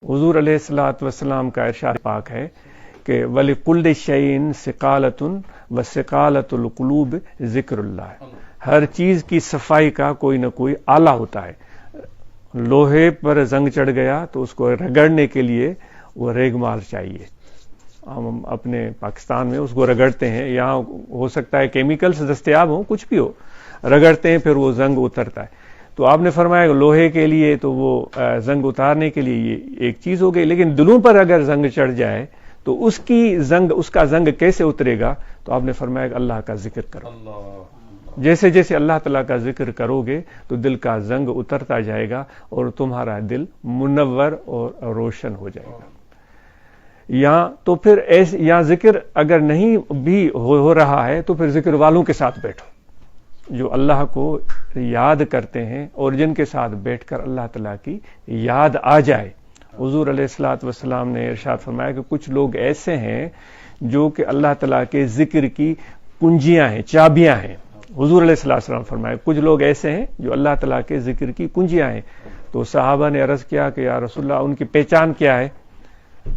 حضور علیہ الصلوۃ والسلام کا ارشاد پاک ہے کہ وَلِكُلِّ شَيْءٍ ثِقَالَةٌ وَثِقَالَةُ الْقُلُوبِ ذکر اللہ. ہر چیز کی صفائی کا کوئی نہ کوئی آلہ ہوتا ہے. لوہے پر زنگ چڑھ گیا تو اس کو رگڑنے کے لیے وہ ریگ مال چاہیے. ہم اپنے پاکستان میں اس کو رگڑتے ہیں، یہاں ہو سکتا ہے کیمیکلز دستیاب ہوں، کچھ بھی ہو، رگڑتے ہیں پھر وہ زنگ اترتا ہے. تو آپ نے فرمایا کہ لوہے کے لیے تو وہ زنگ اتارنے کے لیے یہ ایک چیز ہو گئی، لیکن دلوں پر اگر زنگ چڑھ جائے تو اس کا زنگ کیسے اترے گا؟ تو آپ نے فرمایا کہ اللہ کا ذکر کرو. جیسے جیسے اللہ تعالیٰ کا ذکر کرو گے تو دل کا زنگ اترتا جائے گا اور تمہارا دل منور اور روشن ہو جائے گا. تو پھر یہاں ذکر اگر نہیں بھی ہو رہا ہے تو پھر ذکر والوں کے ساتھ بیٹھو جو اللہ کو یاد کرتے ہیں اور جن کے ساتھ بیٹھ کر اللہ تعالیٰ کی یاد آ جائے. حضور علیہ الصلوۃ والسلام نے ارشاد فرمایا کہ کچھ لوگ ایسے ہیں جو کہ اللہ تعالیٰ کے ذکر کی کنجیاں ہیں، چابیاں ہیں. حضور علیہ الصلوۃ والسلام فرمایا کچھ لوگ ایسے ہیں جو اللہ تعالیٰ کے ذکر کی کنجیاں ہیں. تو صحابہ نے عرض کیا کہ یا رسول اللہ ان کی پہچان کیا ہے؟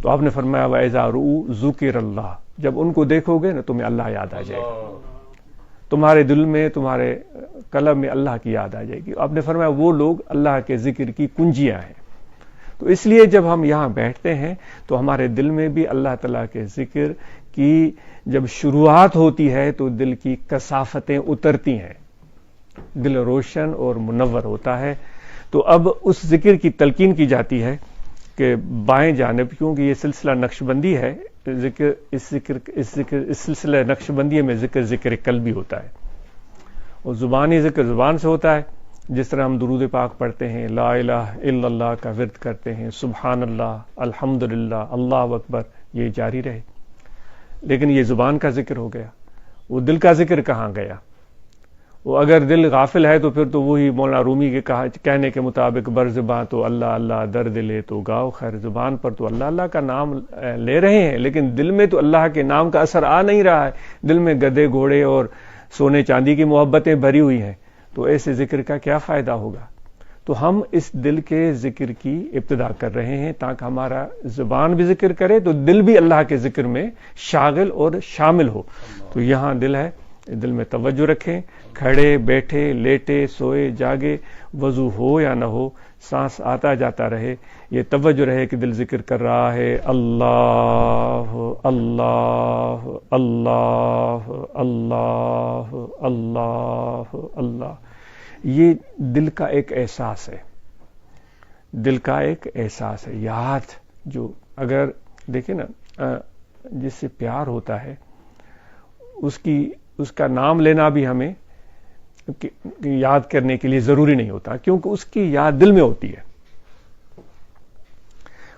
تو آپ نے فرمایا وَإِذَا رُؤُوا ذُكِرَ اللَّهُ، جب ان کو دیکھو گے نا تمہیں اللہ یاد آ جائے گا، تمہارے دل میں تمہارے قلب میں اللہ کی یاد آ جائے گی. آپ نے فرمایا وہ لوگ اللہ کے ذکر کی کنجیاں ہیں. تو اس لیے جب ہم یہاں بیٹھتے ہیں تو ہمارے دل میں بھی اللہ تعالیٰ کے ذکر کی جب شروعات ہوتی ہے تو دل کی کثافتیں اترتی ہیں، دل روشن اور منور ہوتا ہے. تو اب اس ذکر کی تلقین کی جاتی ہے کہ بائیں جانب، کیونکہ یہ سلسلہ نقش بندی ہے، اس سلسلہ نقش بندی میں ذکر قلبی ہوتا ہے اور زبانی ذکر زبان سے ہوتا ہے. جس طرح ہم درود پاک پڑھتے ہیں، لا الہ الا اللہ کا ورد کرتے ہیں، سبحان اللہ، الحمدللہ، اللہ اکبر، یہ جاری رہے. لیکن یہ زبان کا ذکر ہو گیا، وہ دل کا ذکر کہاں گیا؟ وہ اگر دل غافل ہے تو پھر تو وہی مولانا رومی کے کہنے کے مطابق بر زباں تو اللہ اللہ، در دلے تو گاؤ خیر. زبان پر تو اللہ اللہ کا نام لے رہے ہیں لیکن دل میں تو اللہ کے نام کا اثر آ نہیں رہا ہے. دل میں گدے گھوڑے اور سونے چاندی کی محبتیں بھری ہوئی ہیں. تو ایسے ذکر کا کیا فائدہ ہوگا؟ تو ہم اس دل کے ذکر کی ابتدا کر رہے ہیں تاکہ ہمارا زبان بھی ذکر کرے تو دل بھی اللہ کے ذکر میں شاغل اور شامل ہو. تو یہاں دل ہے، دل میں توجہ رکھیں. کھڑے بیٹھے لیٹے سوئے جاگے، وضو ہو یا نہ ہو، سانس آتا جاتا رہے، یہ توجہ رہے کہ دل ذکر کر رہا ہے اللہ اللہ اللہ اللہ اللہ اللہ. یہ دل کا ایک احساس ہے، دل کا ایک احساس ہے. یاد جو اگر دیکھیں نا جس سے پیار ہوتا ہے اس کا نام لینا بھی ہمیں یاد کرنے کے لیے ضروری نہیں ہوتا، کیونکہ اس کی یاد دل میں ہوتی ہے.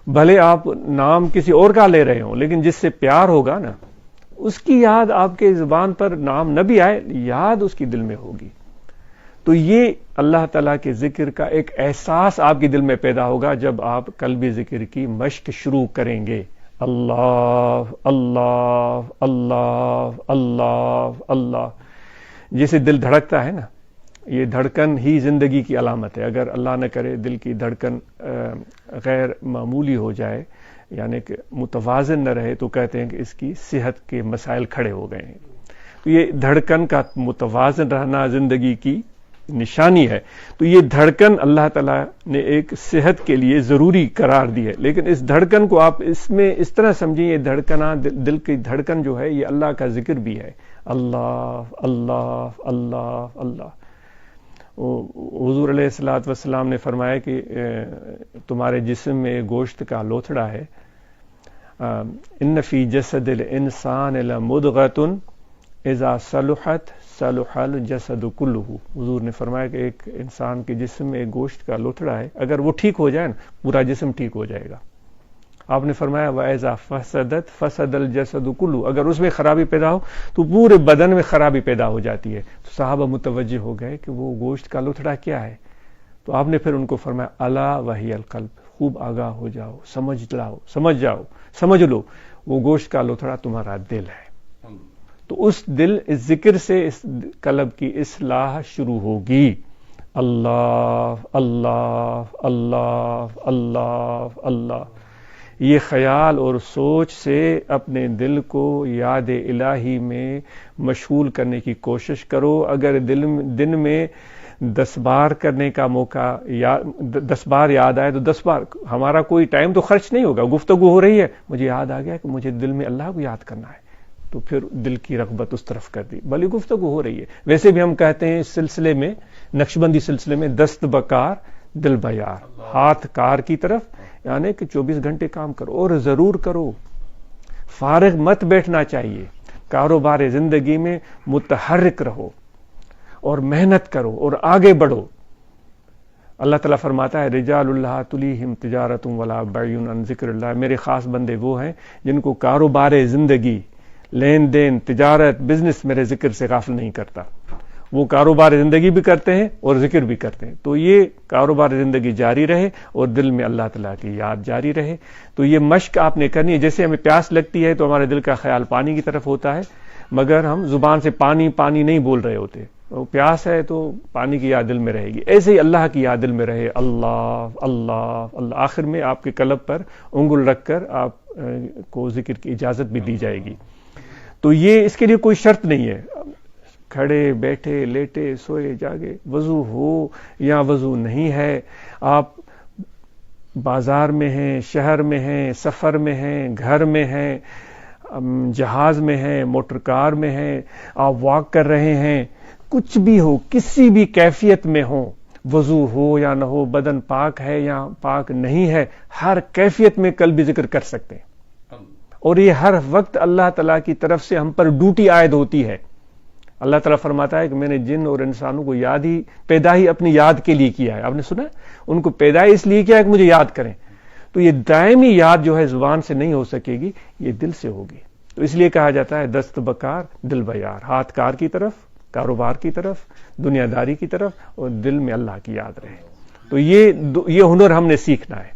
بھلے آپ نام کسی اور کا لے رہے ہوں لیکن جس سے پیار ہوگا نا اس کی یاد آپ کے زبان پر نام نہ بھی آئے، یاد اس کی دل میں ہوگی. تو یہ اللہ تعالیٰ کے ذکر کا ایک احساس آپ کے دل میں پیدا ہوگا جب آپ قلبی ذکر کی مشق شروع کریں گے. اللہ اللہ اللہ اللہ اللہ. جیسے دل دھڑکتا ہے نا، یہ دھڑکن ہی زندگی کی علامت ہے. اگر اللہ نہ کرے دل کی دھڑکن غیر معمولی ہو جائے، یعنی کہ متوازن نہ رہے، تو کہتے ہیں کہ اس کی صحت کے مسائل کھڑے ہو گئے ہیں. تو یہ دھڑکن کا متوازن رہنا زندگی کی نشانی ہے. تو یہ دھڑکن اللہ تعالیٰ نے ایک صحت کے لیے ضروری قرار دی ہے. لیکن اس دھڑکن کو آپ اس طرح سمجھیں، یہ دھڑکنا دل کی دھڑکن جو ہے یہ اللہ کا ذکر بھی ہے. اللہ اللہ اللہ اللہ. حضور علیہ الصلوۃ والسلام نے فرمایا کہ تمہارے جسم میں گوشت کا لوتھڑا ہے، ان فی جسد الانسان لمضغۃ اذا صلحت صلح الجسد کلہ. حضور نے فرمایا کہ ایک انسان کے جسم میں ایک گوشت کا لوتھڑا ہے، اگر وہ ٹھیک ہو جائے نا پورا جسم ٹھیک ہو جائے گا. آپ نے فرمایا وَإِذَا فَسَدَتْ فَسَدَ الْجَسَدُ كُلُّهُ، اگر اس میں خرابی پیدا ہو تو پورے بدن میں خرابی پیدا ہو جاتی ہے. تو صحابہ متوجہ ہو گئے کہ وہ گوشت کا لوتھڑا کیا ہے. تو آپ نے پھر ان کو فرمایا الا وہی القلب، خوب آگاہ ہو جاؤ، سمجھ لو وہ گوشت کا لوتھڑا تمہارا دل ہے. تو اس ذکر سے اس قلب کی اصلاح شروع ہوگی. اللہ اللہ اللہ اللہ اللہ. یہ خیال اور سوچ سے اپنے دل کو یاد الہی میں مشغول کرنے کی کوشش کرو. اگر دن میں 10 بار کرنے کا موقع 10 بار یاد آئے تو 10 بار. ہمارا کوئی ٹائم تو خرچ نہیں ہوگا. گفتگو ہو رہی ہے, مجھے یاد آ گیا کہ مجھے دل میں اللہ کو یاد کرنا ہے, تو پھر دل کی رغبت اس طرف کر دی, بھلی گفتگو ہو رہی ہے. ویسے بھی ہم کہتے ہیں اس سلسلے میں, نقشبندی سلسلے میں, دست بکار دل بیار, ہاتھ کار کی طرف, یعنی کہ 24 گھنٹے کام کرو اور ضرور کرو, فارغ مت بیٹھنا چاہیے. کاروبار زندگی میں متحرک رہو اور محنت کرو اور آگے بڑھو. اللہ تعالیٰ فرماتا ہے رجال اللہ تلیہم تجارت ولا بیع عن ذکر اللہ. میرے خاص بندے وہ ہیں جن کو کاروبار زندگی, لین دین, تجارت, بزنس میرے ذکر سے غافل نہیں کرتا. وہ کاروبار زندگی بھی کرتے ہیں اور ذکر بھی کرتے ہیں. تو یہ کاروبار زندگی جاری رہے اور دل میں اللہ تعالیٰ کی یاد جاری رہے. تو یہ مشق آپ نے کرنی ہے. جیسے ہمیں پیاس لگتی ہے تو ہمارے دل کا خیال پانی کی طرف ہوتا ہے, مگر ہم زبان سے پانی پانی نہیں بول رہے ہوتے. پیاس ہے تو پانی کی یاد دل میں رہے گی. ایسے ہی اللہ کی یاد دل میں رہے, اللہ اللہ اللہ. آخر میں آپ کے قلب پر انگل رکھ کر آپ کو ذکر کی اجازت بھی دی جائے گی. تو یہ اس کے لیے کوئی شرط نہیں ہے, کھڑے بیٹھے لیٹے سوئے جاگے, وضو ہو یا وضو نہیں ہے, آپ بازار میں ہیں, شہر میں ہیں, سفر میں ہیں, گھر میں ہیں, جہاز میں ہیں, موٹر کار میں ہیں, آپ واک کر رہے ہیں, کچھ بھی ہو, کسی بھی کیفیت میں ہو, وضو ہو یا نہ ہو, بدن پاک ہے یا پاک نہیں ہے, ہر کیفیت میں قلبی ذکر کر سکتے ہیں. اور یہ ہر وقت اللہ تعالیٰ کی طرف سے ہم پر ڈیوٹی عائد ہوتی ہے. اللہ تعالیٰ فرماتا ہے کہ میں نے جن اور انسانوں کو پیدا ہی اپنی یاد کے لیے کیا ہے. آپ نے سنا, ان کو پیدا اس لیے کیا ہے کہ مجھے یاد کریں. تو یہ دائمی یاد جو ہے زبان سے نہیں ہو سکے گی, یہ دل سے ہوگی. تو اس لیے کہا جاتا ہے دست بکار دل بیار, ہاتھ کار کی طرف, کاروبار کی طرف, دنیا داری کی طرف, اور دل میں اللہ کی یاد رہے. تو یہ ہنر ہم نے سیکھنا ہے.